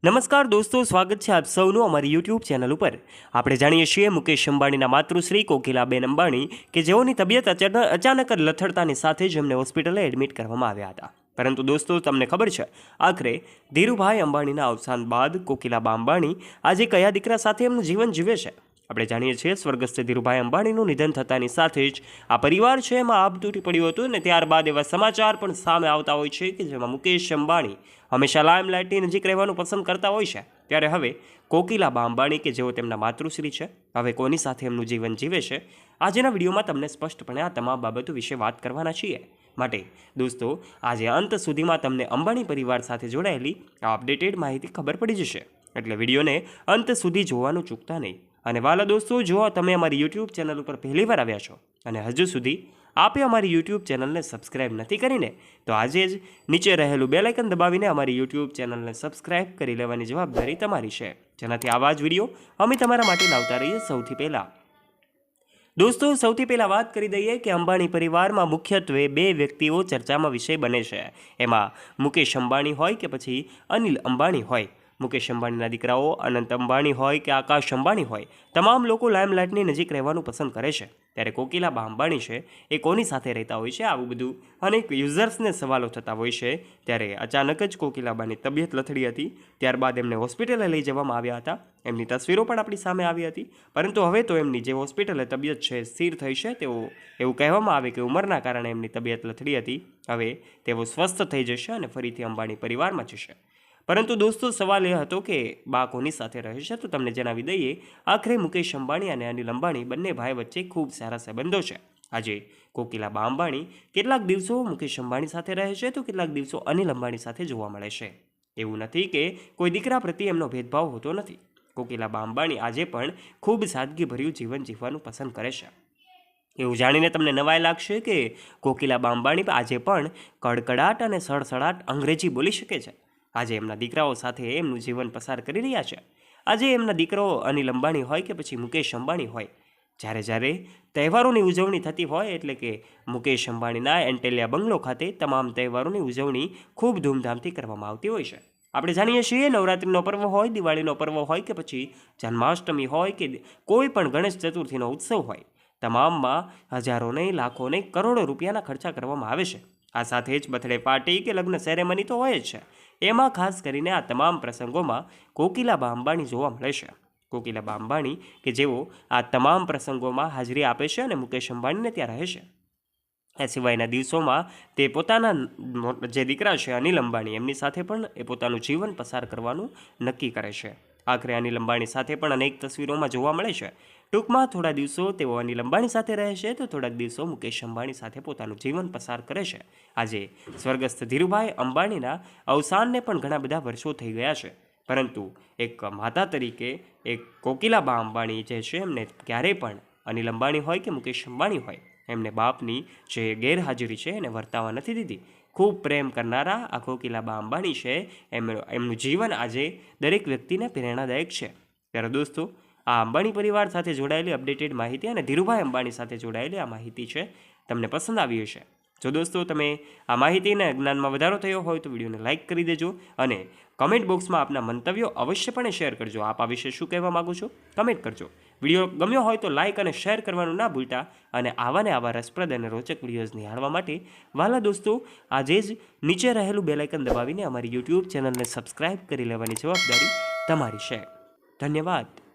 નમસ્કાર દોસ્તો, સ્વાગત છે આપ સૌનું અમારી યુટ્યુબ ચેનલ ઉપર। આપણે જાણીએ છીએ મુકેશ અંબાણીના માતૃશ્રી કોકિલાબેન અંબાણી કે જેઓની તબિયત અચાનક જ લથડતાની સાથે જ એમને હોસ્પિટલે એડમિટ કરવામાં આવ્યા હતા। પરંતુ દોસ્તો, તમને ખબર છે આખરે ધીરુભાઈ અંબાણીના અવસાન બાદ કોકિલાબા અંબાણી આજે કયા દીકરા સાથે એમનું જીવન જીવે છે? આપણે જાણીએ છીએ સ્વર્ગસ્થ ધીરુભાઈ અંબાણીનું નિધન થતાની સાથે જ આ પરિવાર છે એમાં આબ તૂટી પડ્યું હતું અને ત્યારબાદ એવા સમાચાર પણ સામે આવતા હોય છે કે જેમાં મુકેશ અંબાણી હંમેશા લાઇમલાઇટની નજીક રહેવાનું પસંદ કરતા હોય છે, ત્યારે હવે કોકિલાબા અંબાણી કે જેઓ તેમના માતૃશ્રી છે, હવે કોની સાથે એમનું જીવન જીવે છે, આજના વિડીયોમાં તમને સ્પષ્ટપણે આ તમામ બાબતો વિશે વાત કરવાના છીએ। માટે દોસ્તો, આજે અંત સુધીમાં તમને અંબાણી પરિવાર સાથે જોડાયેલી આ અપડેટેડ માહિતી ખબર પડી જશે, એટલે વિડીયોને અંત સુધી જોવાનું ચૂકતા નહીં। અને વાલા દોસ્તો, જો તમે અમારી યુટ્યુબ ચેનલ ઉપર પહેલીવાર આવ્યા છો અને હજુ સુધી આપે અમારી યુટ્યુબ ચેનલને સબસ્ક્રાઇબ નથી કરીને, તો આજે જ નીચે રહેલું બેલ આઇકન દબાવીને અમારી યુટ્યુબ ચેનલને સબસ્ક્રાઇબ કરી લેવાની જવાબદારી તમારી છે, જેનાથી આવા જ વિડીયો અમે તમારા માટે લાવતા રહીએ સૌથી પહેલાં। દોસ્તો, સૌથી પહેલાં વાત કરી દઈએ કે અંબાણી પરિવારમાં મુખ્યત્વે બે વ્યક્તિઓ ચર્ચામાં વિષય બને છે। એમાં મુકેશ અંબાણી હોય કે પછી અનિલ અંબાણી હોય। મુકેશ અંબાણીના દીકરાઓ અનંત અંબાણી હોય કે આકાશ અંબાણી હોય, તમામ લોકો લાઇમલાઇટની નજીક રહેવાનું પસંદ કરે છે। ત્યારે કોકિલાબા અંબાણી છે એ કોની સાથે રહેતા હોય છે, આવું બધું અનેક યુઝર્સને સવાલો થતા હોય છે। ત્યારે અચાનક જ કોકિલાબાની તબિયત લથડી હતી, ત્યારબાદ એમને હોસ્પિટલે લઈ જવામાં આવ્યા હતા। એમની તસવીરો પણ આપણી સામે આવી હતી, પરંતુ હવે તો એમની જે હોસ્પિટલે તબિયત છે સ્થિર થઈ છે, તેઓ એવું કહેવામાં આવે કે ઉંમરના કારણે એમની તબિયત લથડી હતી, હવે તેઓ સ્વસ્થ થઈ જશે અને ફરીથી અંબાણી પરિવારમાં જશે। પરંતુ દોસ્તો, સવાલ એ હતો કે બા કોની સાથે રહે છે, તો તમને જણાવી દઈએ આખરે મુકેશ અંબાણી અને અનિલ અંબાણી બંને ભાઈ વચ્ચે ખૂબ સારા સંબંધો છે। આજે કોકિલાબા અંબાણી કેટલાક દિવસો મુકેશ અંબાણી સાથે રહે છે, તો કેટલાક દિવસો અનિલ અંબાણી સાથે જોવા મળે છે। એવું નથી કે કોઈ દીકરા પ્રત્યે એમનો ભેદભાવ હોતો નથી। કોકિલાબા અંબાણી આજે પણ ખૂબ સાદગીભર્યું જીવન જીવવાનું પસંદ કરે છે। એવું જાણીને તમને નવાઈ લાગશે કે કોકિલાબા અંબાણી આજે પણ કડકડાટ અને સડસડાટ અંગ્રેજી બોલી શકે છે। આજે એમના દીકરાઓ સાથે એમનું જીવન પસાર કરી રહ્યા છે। આજે એમના દીકરાઓ અનિલ અંબાણી હોય કે પછી મુકેશ અંબાણી હોય, જ્યારે તહેવારોની ઉજવણી થતી હોય, એટલે કે મુકેશ અંબાણીના એન્ટેલિયા બંગલો ખાતે તમામ તહેવારોની ઉજવણી ખૂબ ધૂમધામથી કરવામાં આવતી હોય છે। આપણે જાણીએ છીએ નવરાત્રિનો પર્વ હોય, દિવાળીનો પર્વ હોય કે પછી જન્માષ્ટમી હોય કે કોઈ પણ ગણેશ ચતુર્થીનો ઉત્સવ હોય, તમામમાં હજારો નહીં, લાખો નહીં, કરોડો રૂપિયાના ખર્ચા કરવામાં આવે છે। આ સાથે જ બર્થડે પાર્ટી કે લગ્ન સેરેમની તો હોય જ છે। એમાં ખાસ કરીને આ તમામ પ્રસંગોમાં કોકિલાબા અંબાણી જોવા મળે છે। કોકિલાબા અંબાણી કે જેઓ આ તમામ પ્રસંગોમાં હાજરી આપે છે અને મુકેશ અંબાણીને ત્યાં રહે છે। એ સિવાયના દિવસોમાં તે પોતાના જે દીકરા છે અનિલ અંબાણી, એમની સાથે પણ એ પોતાનું જીવન પસાર કરવાનું નક્કી કરે છે। આખરે અનિલ અંબાણી સાથે પણ અનેક તસવીરોમાં જોવા મળે છે। ટૂંકમાં થોડા દિવસો તેઓ અનિલ અંબાણી સાથે રહે છે, તો થોડાક દિવસો મુકેશ અંબાણી સાથે પોતાનું જીવન પસાર કરે છે। આજે સ્વર્ગસ્થ ધીરુભાઈ અંબાણીના અવસાનને પણ ઘણા બધા વર્ષો થઈ ગયા છે, પરંતુ એક માતા તરીકે એક કોકિલાબા અંબાણી જે છે એમને ક્યારેય પણ અનિલ અંબાણી હોય કે મુકેશ અંબાણી હોય, એમને બાપની જે ગેરહાજરી છે એને વર્તાવા નથી દીધી। ખૂબ પ્રેમ કરનારા આ કોકિલાબા અંબાણી છે, એમનું જીવન આજે દરેક વ્યક્તિને પ્રેરણાદાયક છે। ત્યારે દોસ્તો, આ અંબાણી પરિવાર સાથે જોડાયેલી અપડેટેડ માહિતી અને ધીરુભાઈ અંબાણી સાથે જોડાયેલી આ માહિતી છે તમને પસંદ આવી હશે। જો દોસ્તો તમે આ માહિતીના જ્ઞાનમાં વધારો થયો હોય તો વિડીયોને લાઇક કરી દેજો અને કમેન્ટ બોક્સમાં આપના મંતવ્યો અવશ્યપણે શેર કરજો। આપ આ વિશે શું કહેવા માગો છો, કમેન્ટ કરજો। વિડીયો ગમ્યો હોય તો લાઇક અને શેર કરવાનું ના ભૂલતા અને આવા રસપ્રદ અને રોચક વિડીયોઝ નિહાળવા માટે વાલા દોસ્તો, આજે જ નીચે રહેલું બેલ આઇકન દબાવીને અમારી યુટ્યુબ ચેનલને સબસ્ક્રાઇબ કરી લેવાની જવાબદારી તમારી છે। ધન્યવાદ।